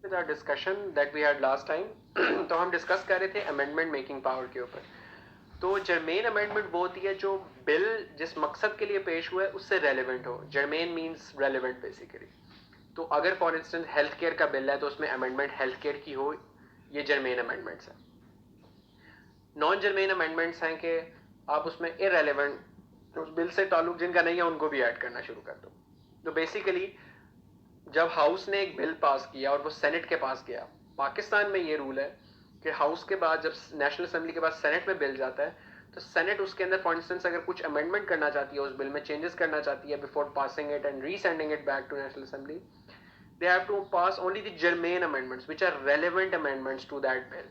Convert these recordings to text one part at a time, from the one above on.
with our discussion that we had last time. तो हम discuss कर रहे थे अमेंडमेंट मेकिंग पावर के ऊपर. तो जर्मेन अमेंडमेंट वो होती है जो बिल जिस मकसद के लिए पेश हुआ है उससे रेलिवेंट हो. Germane means relevant basically. तो अगर फॉर इंस्टेंस हेल्थ केयर का बिल है तो उसमें अमेंडमेंट हेल्थ केयर की हो, ये जर्मेन अमेंडमेंट्स हैं. नॉन जर्मेन अमेंडमेंट्स हैं कि आप उसमें इरेलीवेंट उस बिल से ताल्लुक जिनका नहीं है उनको भी ऐड करना शुरू कर दो. तो बेसिकली जब हाउस ने एक बिल पास किया और वो सेनेट के पास गया, पाकिस्तान में ये रूल है कि हाउस के बाद जब नेशनल असेंबली के बाद सेनेट में बिल जाता है तो सेनेट उसके अंदर फॉर इंस्टेंस अगर कुछ अमेंडमेंट करना चाहती है, उस बिल में चेंजेस करना चाहती है before passing it and resending it back to national assembly, they have to pass only the germane amendments which are relevant amendments to that bill.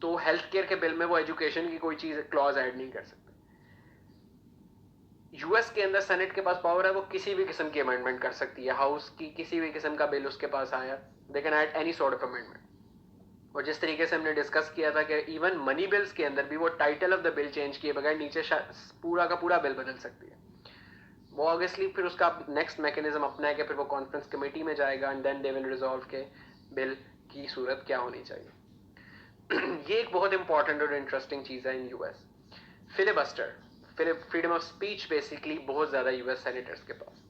तो हेल्थ केयर के बिल में वो एजुकेशन की कोई चीज क्लॉज ऐड नहीं कर सकते. यूएस के अंदर सेनेट के पास पावर है, वो किसी भी किस्म की अमेंडमेंट कर सकती है. हाउस की किसी भी किस्म का बिल उसके पास आया, they can add any sort of amendment. और जिस तरीके से हमने डिस्कस किया था कि इवन मनी बिल्स के अंदर भी वो title of the bill change किए बगैर नीचे पूरा का पूरा बिल बदल सकती है. वो ऑब्वियसली फिर उसका नेक्स्ट मैकेनिज्म अपना है कि फिर वो कॉन्फ्रेंस कमेटी में जाएगा and then they will resolve के बिल की सूरत क्या होनी चाहिए. ये एक बहुत इंपॉर्टेंट और इंटरेस्टिंग चीज है in US. Filibuster, freedom of speech basically बहुत ज्यादा यूएस सेनेटर्स के पास.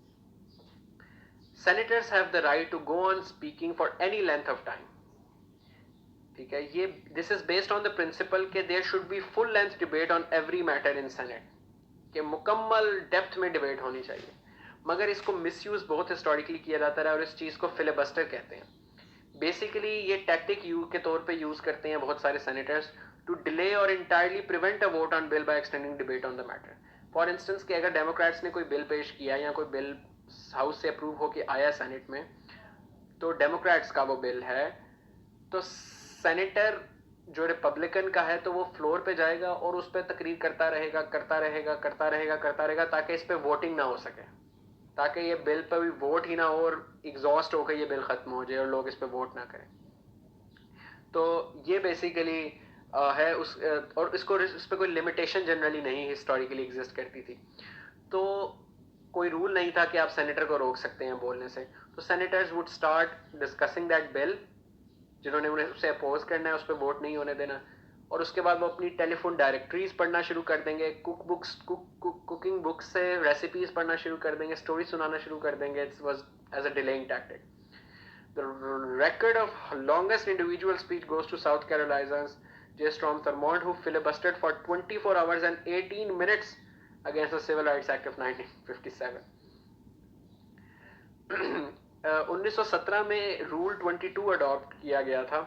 Senators have the right to go on speaking for any length of time. ठीक है, ये this is based on the principle के there should be full length debate on every matter in senate, कि मुकम्मल depth में debate होनी चाहिए. मगर इसको मिसयूज बहुत हिस्टोरिकली किया जाता है और इस चीज को फिलिबस्टर कहते हैं. बेसिकली ये टैक्टिक के तौर पे यूज करते हैं बहुत सारे सेनेटर्स टू डिले और entirely prevent a vote on bill by extending debate on the matter. For instance कि अगर डेमोक्रेट्स ने कोई बिल पेश किया या कोई बिल हाउस से अप्रूव होके आया सेनेट में, तो डेमोक्रेट्स का वो बिल है, तो सेनेटर जो रिपब्लिकन का है तो वो फ्लोर पे जाएगा और उस पर तकरीर करता रहेगा करता रहेगा करता रहेगा करता रहेगा ताकि इस पर वोटिंग ना हो सके, ताकि ये बिल पर भी वोट ही ना हो और एग्जॉस्ट होकर ये बिल खत्म हो जाए और लोग इस पर वोट ना करें. तो ये बेसिकली है उस और इसको इस पर कोई लिमिटेशन जनरली नहीं हिस्टोरिकली एग्जिस्ट करती थी. तो कोई रूल नहीं था कि आप सेनेटर को रोक सकते हैं बोलने से. तो senators would start discussing that bill, जिन्होंने उन्हें उससे अपोज करना है उस पर वोट नहीं होने देना, और उसके बाद वो अपनी टेलीफोन डायरेक्टरीज पढ़ना शुरू कर देंगे, कुकिंग बुक्स से रेसिपीज पढ़ना शुरू कर देंगे, स्टोरी सुनाना शुरू कर देंगे. It was as a delaying tactic. The record of longest individual speech goes to South Carolina's J. Strom Thurmond, who filibustered for 24 hours and 18 minutes against the Civil Rights Act of 1957. 1917 में rule 22 adopt किया गया था.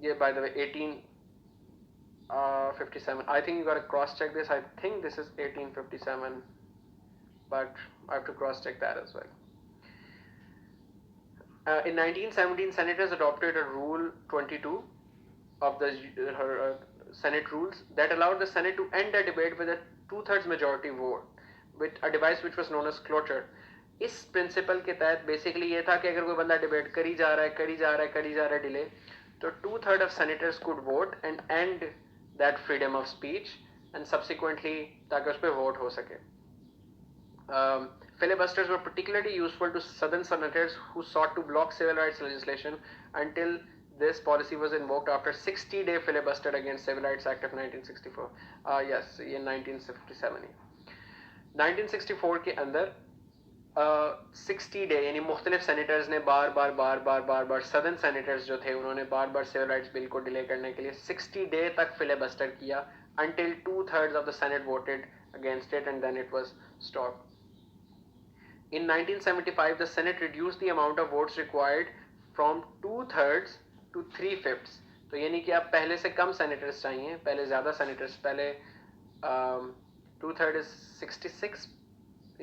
ये by the way 1857. I think you got to cross check this. I think this is 1857, but I have to cross check that as well. In 1917, senators adopted a Rule 22 of the Senate rules that allowed the Senate to end a debate with a 2/3 majority vote, with a device which was known as cloture. इस principal के तहत basically ये था कि अगर कोई बंदा debate करी जा रहा है डिले, तो 2/3 of senators could vote and end that freedom of speech and subsequently ताकि उस पर वोट हो सके. Filibusters were particularly useful to southern senators who sought to block civil rights legislation until this policy was invoked after 60-day filibuster against Civil Rights Act of 1964. Yes, ये 1957 ही. 1964 के अंदर 60 day यानी मुख्तलिफ सेनेटर्स ने बार southern senators जो थे उन्होंने बार civil rights bill को डिले करने के लिए 60 डे तक फिलिबस्टर किया until 2/3 of the Senate voted against it and then it was stopped. In 1975, the Senate reduced the amount of votes required from 2/3 to 3/5. तो यानी कि अब पहले से कम सेनेटर्स चाहिए, पहले ज़्यादा सेनेटर्स, पहले 2/3 is 66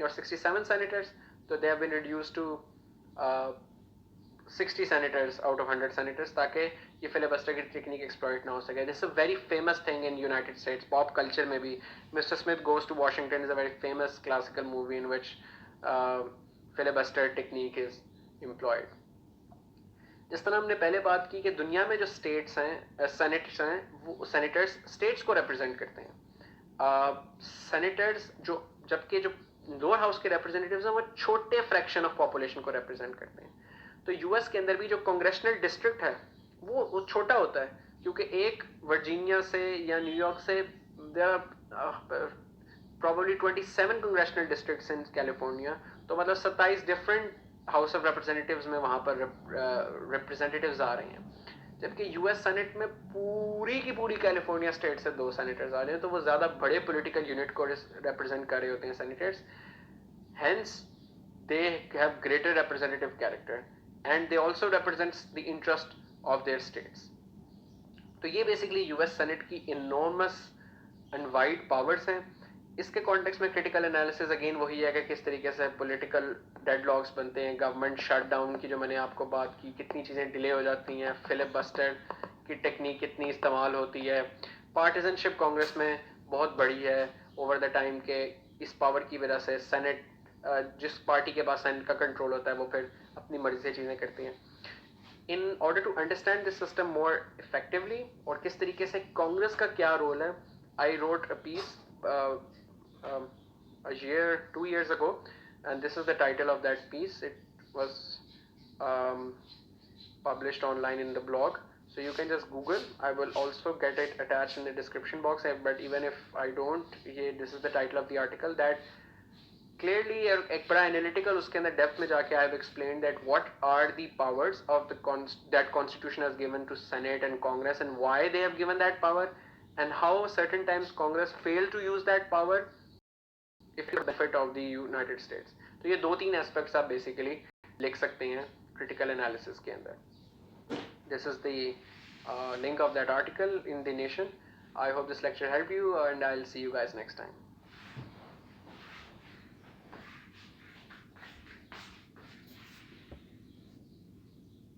or 67 senators, so they have been reduced to 60 senators out of 100 senators ताकि ये फिलिबस्टर की टेक्निक एक्सप्लॉइट ना हो सके. This is a very famous thing in United States. Pop culture में भी Mister Smith goes to Washington is a very famous classical movie in which filibuster technique is employed. जिस तरह हमने पहले बात की कि दुनिया में जो स्टेट्स हैं, सेनेट्स हैं, वो सेनेटर्स स्टेट्स को रिप्रेजेंट करते हैं. सेनेटर्स जो जबकि जो लोअर हाउस के रिप्रेजेंटेटिव्स हैं वो छोटे फ्रैक्शन ऑफ पॉपुलेशन को रिप्रेजेंट करते हैं. तो यूएस के अंदर भी जो कांग्रेशनल डिस्ट्रिक्ट है वो छोटा होता है, क्योंकि एक वर्जीनिया से या न्यूयॉर्क से there probably 27 congressional districts in California, तो मतलब 27 different हाउस ऑफ रिप्रेजेंटेटिव्स में वहाँ पर रिप्रेजेंटेटिव्स आ रहे हैं, जबकि यूएस सेनेट में पूरी की पूरी कैलिफोर्निया स्टेट से 2 सेनेटर्स आ रहे हैं, तो वो ज़्यादा बड़े पॉलिटिकल यूनिट को रिप्रेजेंट कर रहे होते हैं senators, hence they have greater representative character and they also represents the interest of their states. तो ये बेसिकली यूएस सेनेट की इनॉर्मस एंड वाइड पावर्स हैं. इसके कॉन्टेक्स्ट में क्रिटिकल एनालिसिस अगेन वही है कि किस तरीके से पॉलिटिकल डेडलॉक्स बनते हैं, गवर्नमेंट शटडाउन की जो मैंने आपको बात की, कितनी चीज़ें डिले हो जाती हैं, फिलिबस्टर की टेक्निक कितनी इस्तेमाल होती है, पार्टिजनशिप कांग्रेस में बहुत बड़ी है ओवर द टाइम के इस पावर की वजह से सेनेट जिस पार्टी के पास सेनेट का कंट्रोल होता है वो फिर अपनी मर्जी से चीज़ें करती हैं. In order to understand this system more effectively और किस तरीके से कांग्रेस का क्या रोल है, I wrote a piece a year, 2 years ago, and this is the title of that piece. It was published online in the blog, so you can just Google. I will also get it attached in the description box, but even if I don't, this is the title of the article that clearly एक बड़ा analytical उसके अंदर depth में जाके I have explained that what are the powers of the that constitution has given to Senate and Congress and why they have given that power and how certain times Congress fail to use that power if it's the benefit of the United States. तो ये 2-3 aspects आप basically लिख सकते हैं critical analysis के अंदर. This is the link of that article in the Nation. I hope this lecture helped you and I'll see you guys next time.